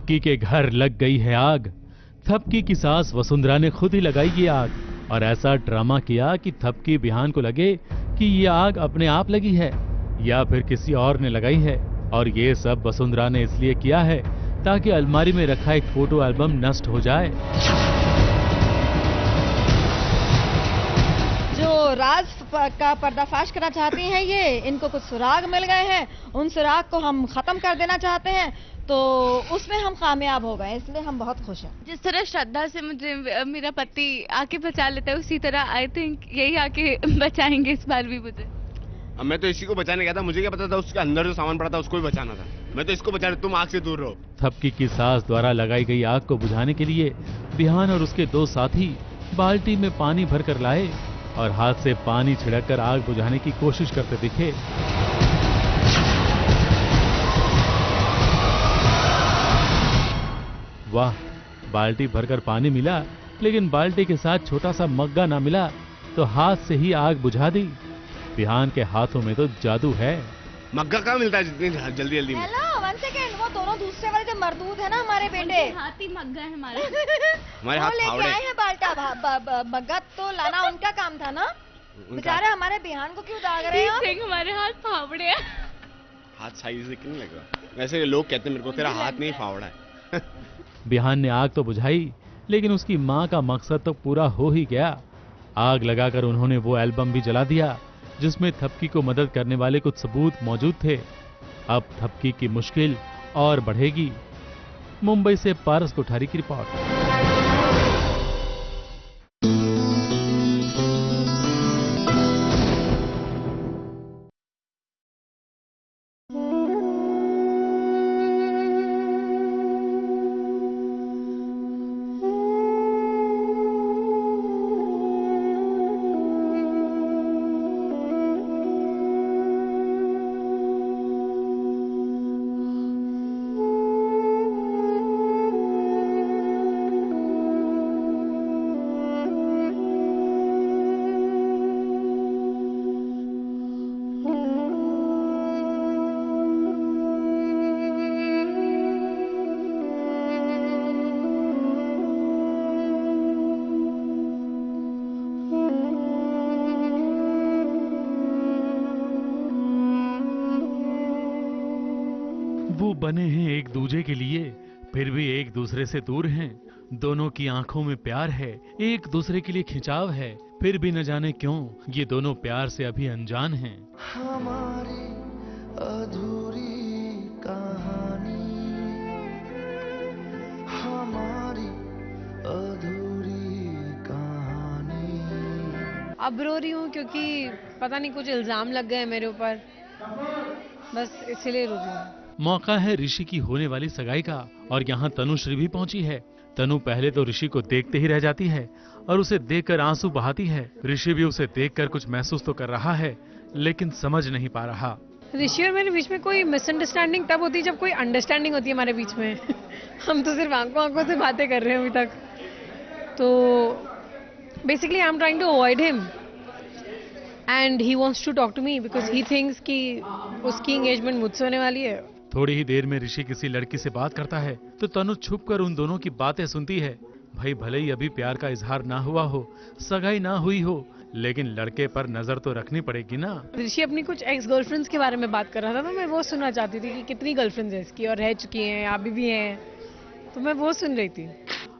थपकी के घर लग गई है आग। थपकी की सास वसुंधरा ने खुद ही लगाई ये आग और ऐसा ड्रामा किया कि थपकी बिहान को लगे कि ये आग अपने आप लगी है या फिर किसी और ने लगाई है। और ये सब वसुंधरा ने इसलिए किया है ताकि अलमारी में रखा एक फोटो एल्बम नष्ट हो जाए। जो राज का पर्दाफाश करना चाहती हैं ये, इनको कुछ सुराग मिल गए हैं, उन सुराग को हम खत्म कर देना चाहते हैं, तो उसमें हम कामयाब हो गए, इसलिए हम बहुत खुश हैं। जिस तरह श्रद्धा से मुझे मेरा पति आके बचा लेता है, उसी तरह आई थिंक यही आके बचाएंगे इस बार भी मुझे। अब मैं तो इसी को बचाने गया था, मुझे क्या पता था उसके अंदर जो सामान पड़ा था उसको भी बचाना था। मैं तो इसको बचा रहा, तुम आग से दूर रहो। थपकी की सास द्वारा लगाई गई आग को बुझाने के लिए बिहान और उसके दो साथी बाल्टी में पानी भरकर लाए और हाथ से पानी छिड़ककर आग बुझाने की कोशिश करते दिखे। वाह, बाल्टी भरकर पानी मिला, लेकिन बाल्टी के साथ छोटा सा मग्गा ना मिला तो हाथ से ही आग बुझा दी। बिहान के हाथों में तो जादू है। मग्गा कहाँ मिलता है जितनी जल्दी जल्दी में? हेलो, वन सेकेंड, वो दोनों दूसरे वाले जो मर्दूद है ना हमारे बेटे, हाथ ही मग्गा है हमारा। हमारे वो हाथ लेके फावड़े। आए हैं बाल्टा। मग्गा तो लाना उनका काम था ना। बेचारे हमारे बिहान को क्यों दाग रहे हैं आप? हमारे हाथ फावड़े हैं। हाथ साइज से क्यों लग रहा? वैसे लोग कहते हैं मेरे को तेरा हाथ नहीं फावड़ा है। बिहान ने आग तो बुझाई, लेकिन उसकी मां का मकसद तो पूरा हो ही गया। आग लगाकर उन्होंने वो एल्बम भी जला दिया जिसमें थपकी को मदद करने वाले कुछ सबूत मौजूद थे। अब थपकी की मुश्किल और बढ़ेगी। मुंबई से पारस कोठारी की रिपोर्ट। वो बने हैं एक दूजे के लिए, फिर भी एक दूसरे से दूर हैं। दोनों की आंखों में प्यार है, एक दूसरे के लिए खिंचाव है, फिर भी न जाने क्यों ये दोनों प्यार से अभी अनजान हैं। हमारी अधूरी कहानी, हमारी अधूरी कहानी। अब रो रही हूँ क्योंकि पता नहीं कुछ इल्जाम लग गए मेरे ऊपर, बस इसलिए रो रही हूँ। मौका है ऋषि की होने वाली सगाई का और यहाँ तनुश्री भी पहुंची है। तनु पहले तो ऋषि को देखते ही रह जाती है और उसे देखकर आंसू बहाती है। ऋषि भी उसे देखकर कुछ महसूस तो कर रहा है, लेकिन समझ नहीं पा रहा। ऋषि और मेरे बीच में कोई मिसअंडरस्टैंडिंग तब होती है जब कोई अंडरस्टैंडिंग होती है हमारे बीच में। हम तो सिर्फ आंखों आंखों से बातें कर रहे हैं अभी तक। तो basically I am trying to avoid him and he wants to talk to me because he thinks कि उसकी एंगेजमेंट मुझसे होने वाली है। थोड़ी ही देर में ऋषि किसी लड़की से बात करता है तो तनु छुपकर उन दोनों की बातें सुनती है। भाई भले ही अभी प्यार का इजहार ना हुआ हो, सगाई ना हुई हो, लेकिन लड़के पर नजर तो रखनी पड़ेगी ना। ऋषि अपनी कुछ एक्स गर्लफ्रेंड्स के बारे में बात कर रहा था, तो मैं वो सुनना चाहती थी कि कितनी गर्लफ्रेंड्स है इसकी और रह चुकी हैं, अभी भी हैं, तो मैं वो सुन रही थी।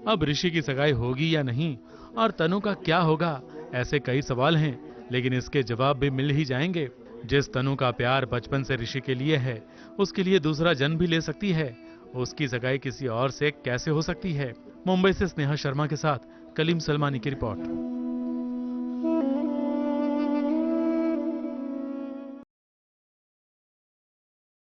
अब ऋषि की सगाई होगी या नहीं और तनु का क्या होगा, ऐसे कई सवाल हैं, लेकिन इसके जवाब भी मिल ही जाएंगे। जिस तनु का प्यार बचपन से ऋषि के लिए है, उसके लिए दूसरा जन्म भी ले सकती है। उसकी सगाई किसी और से कैसे हो सकती है? मुंबई से स्नेहा शर्मा के साथ कलीम सलमानी की रिपोर्ट।